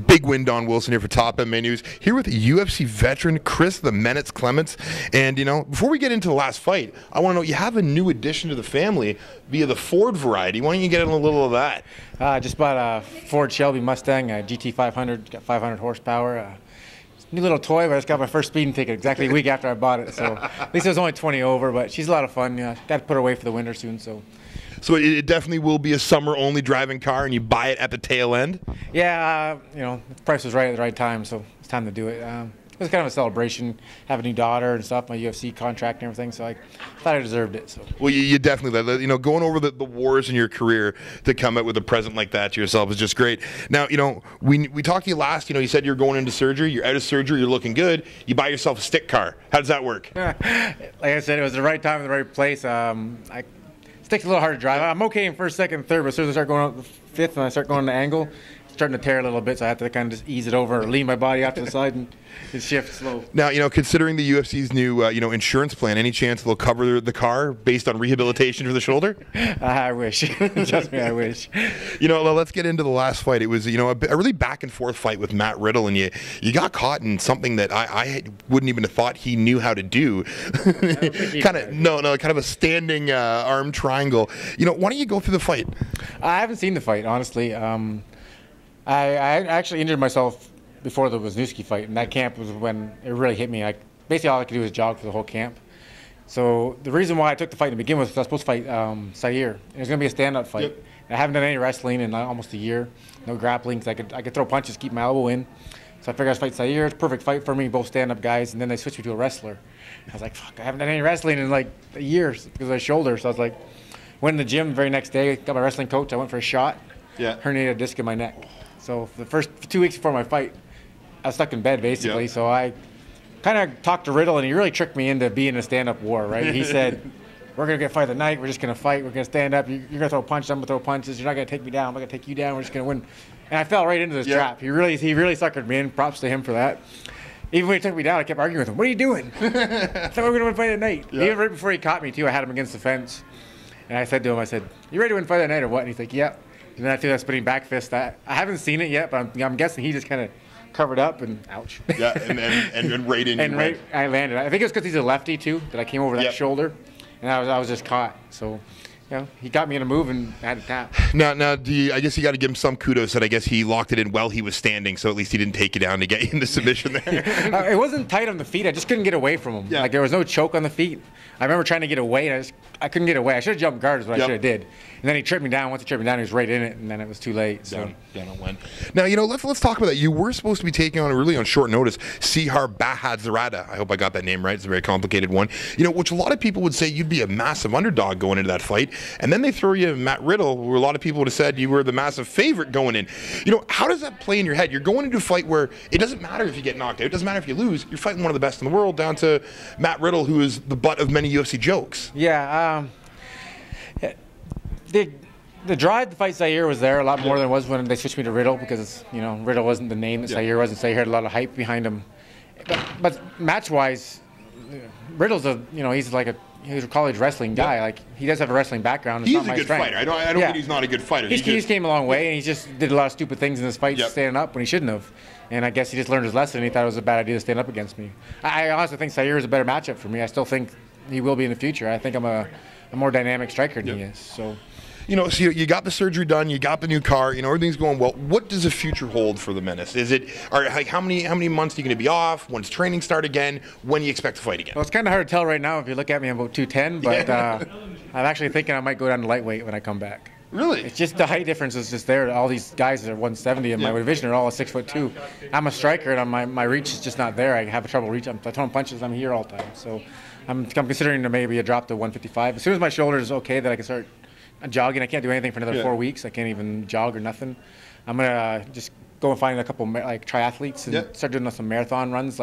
Big win, Don Wilson here for Top MMA News. Here with UFC veteran Chris "The Menace" Clements. And, before we get into the last fight, I want to know, you have a new addition to the family via the Ford variety. Why don't you get in a little of that? I just bought a Ford Shelby Mustang, a GT 500, got 500 horsepower. New little toy, but I just got my first speeding ticket exactly a week after I bought it. So at least it was only 20 over, but she's a lot of fun. Got to put her away for the winter soon. So it definitely will be a summer-only driving car, and you buy it at the tail end? Yeah, the price was right at the right time, so it's time to do it. It was kind of a celebration, have a new daughter and stuff, my UFC contract and everything, so I thought I deserved it. So. Well, you definitely, going over the wars in your career to come out with a present like that to yourself is just great. Now, we talked to you last, you said you're going into surgery, you're out of surgery, you're looking good, you buy yourself a stick car. How does that work? Like I said, it was the right time in the right place. Stick's a little hard to drive. I'm okay in first, second, third, but as soon as I start going up the fifth and I start going to angle, it's starting to tear a little bit, so I have to kind of just ease it over or lean my body out to the side and shift slow. Now, considering the UFC's new, insurance plan, any chance they'll cover the car based on rehabilitation for the shoulder? I wish. Trust me, I wish. Let's get into the last fight. It was, a really back and forth fight with Matt Riddle, and you got caught in something that I wouldn't even have thought he knew how to do. kind of a standing arm triangle. Why don't you go through the fight? I haven't seen the fight, honestly. I actually injured myself before the Wisniewski fight, and that camp was when it really hit me. Basically all I could do was jog for the whole camp. So the reason why I took the fight to begin with was I was supposed to fight Sayer. It was going to be a stand-up fight. Yep. I haven't done any wrestling in almost a year. No grappling, because I could throw punches, keep my elbow in. So I figured I'd fight Sayer. It's a perfect fight for me, both stand-up guys, and then they switched me to a wrestler. I was like, fuck, I haven't done any wrestling in like a year because of my shoulder. So I was like, went in the gym the very next day, got my wrestling coach, I went for a shot, herniated a disc in my neck. So for the first 2 weeks before my fight, I was stuck in bed basically. Yep. So I kind of talked to Riddle, and he really tricked me into being a stand-up war, right? He said, we're going to get fight of the night, we're just going to fight, we're going to stand up, you're going to throw punches, I'm going to throw punches, you're not going to take me down, I'm going to take you down, we're just going to win. And I fell right into this trap. He really suckered me in, props to him for that. Even when he took me down, I kept arguing with him, what are you doing? I thought we were going to win fight of the night. Even right before he caught me too, I had him against the fence. And I said to him, you ready to win fight of the night or what? And he's like, yeah. And then I threw that spinning back fist. I haven't seen it yet, but I'm guessing he just kind of covered up and ouch. Yeah, and right in. And right, I landed. I think it was because he's a lefty too that I came over that shoulder, and I was just caught. So, he got me in a move and I had to tap. Now, I guess you got to give him some kudos that I guess he locked it in while he was standing, so at least he didn't take you down to get you into submission there. It wasn't tight on the feet. I just couldn't get away from him. Yeah. Like there was no choke on the feet. I remember trying to get away, and I couldn't get away. I should have jumped guard is what I should have did. And then he tripped me down. Once he tripped me down, he was right in it, and then it was too late. So. Down it went. Now, let's talk about that. You were supposed to be taking on short notice Sihar Bahadzarada. I hope I got that name right. It's a very complicated one. Which a lot of people would say you'd be a massive underdog going into that fight. And then they throw you Matt Riddle, where a lot of people would have said you were the massive favorite going in. How does that play in your head? You're going into a fight where it doesn't matter if you get knocked out. It doesn't matter if you lose. You're fighting one of the best in the world down to Matt Riddle, who is the butt of many UFC jokes. Yeah. The drive to fight Sayer was there a lot more than it was when they switched me to Riddle because, Riddle wasn't the name that Sayer wasn't. Sayer had a lot of hype behind him. But match-wise, Riddle's he's a college wrestling guy. Like he does have a wrestling background. It's he's not my a good strength. fighter. I don't think he's not a good fighter. He just came a long way, and he just did a lot of stupid things in this fight, standing up when he shouldn't have. And I guess he just learned his lesson, and he thought it was a bad idea to stand up against me. I honestly think Sayer is a better matchup for me. I still think he will be in the future. I think I'm a more dynamic striker than he is. So. So you got the surgery done, you got the new car, everything's going well. What does the future hold for the Menace? How many months are you going to be off? When's training start again? When do you expect to fight again? Well, it's kind of hard to tell right now. If you look at me, I'm about 210, but I'm actually thinking I might go down to lightweight when I come back. Really? It's just the height difference is just there. All these guys that are 170 in my division are all 6'2". I'm a striker, and my reach is just not there. I have trouble reaching. I'm throwing punches. I'm here all the time. So I'm considering maybe a drop to 155. As soon as my shoulder is okay, that I can start jogging. I can't do anything for another 4 weeks. I can't even jog or nothing. I'm gonna just go and find a couple triathletes and start doing some marathon runs,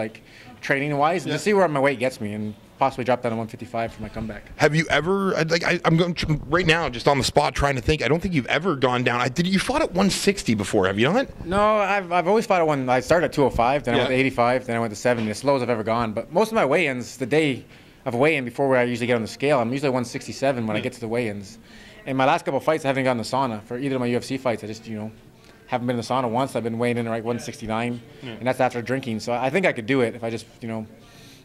training wise, and just see where my weight gets me, and possibly drop down to 155 for my comeback. Have you ever, I'm going right now, just on the spot, trying to think. I don't think you've ever gone down. You fought at 160 before, have you not? No, I've always fought at I started at 205, then I went to 85, then I went to 70, as slow as I've ever gone. But most of my weigh-ins, the day of weigh-in before where I usually get on the scale, I'm usually 167 when I get to the weigh-ins. In my last couple of fights, I haven't gotten the sauna. For either of my UFC fights, I just, haven't been in the sauna once. I've been weighing in at like 169, and that's after drinking. So I think I could do it if I just, you know,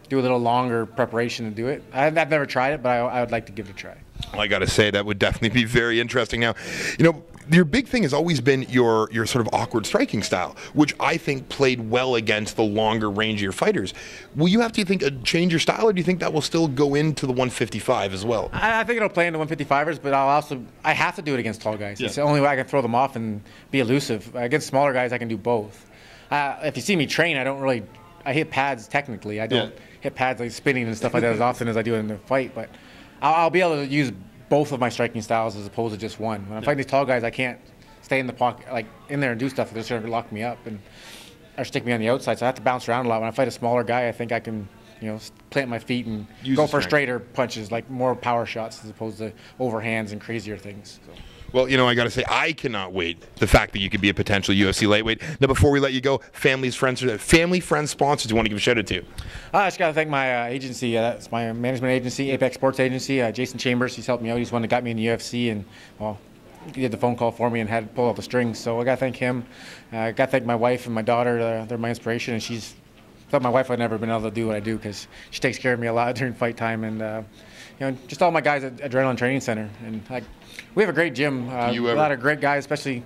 do a little longer preparation to do it. I've never tried it, but I would like to give it a try. Well, I got to say that would definitely be very interesting. Now, you know, your big thing has always been your sort of awkward striking style, which I think played well against the longer rangier fighters. Will you have to, you think, change your style, or do you think that will still go into the 155 as well? I think it'll play into 155ers, but I have to do it against tall guys. It's the only way I can throw them off and be elusive. Against smaller guys, I can do both. If you see me train, I hit pads technically. I don't hit pads like spinning and stuff like that as often as I do in the fight, but I'll be able to use both of my striking styles as opposed to just one. When I'm fighting these tall guys, I can't stay in the pocket, like in there and do stuff. They're just going to lock me up or stick me on the outside, so I have to bounce around a lot. When I fight a smaller guy, I think I can, you know, plant my feet and go for straighter punches, like more power shots as opposed to overhands and crazier things. So. Well, you know, I got to say, I cannot wait the fact that you could be a potential UFC lightweight. Now, before we let you go, family, friends, sponsors you want to give a shout out to? I just got to thank my agency. That's my management agency, Apex Sports Agency. Jason Chambers, he's helped me out. He's the one that got me in the UFC, and well, he did the phone call for me and had to pull out the strings. So I got to thank him. I got to thank my wife and my daughter. They're my inspiration, and I thought my wife would never been able to do what I do because she takes care of me a lot during fight time, and you know, just all my guys at Adrenaline Training Center, and we have a great gym. A lot of great guys, especially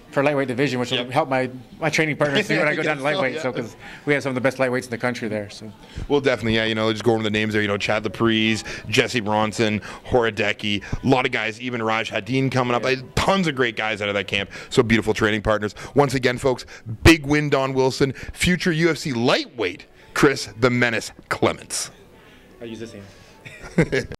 for lightweight division, which will help my training partners see when I go down to lightweight. So because we have some of the best lightweights in the country there. So. Well, definitely, yeah. You know, just going over the names there. You know, Chad Laprise, Jesse Bronson, Horadecki, a lot of guys. Even Raj Hadeen coming up. Tons of great guys out of that camp. So beautiful training partners. Once again, folks, big win, Don Wilson. Future UFC lightweight, Chris the Menace Clements. I use this hand.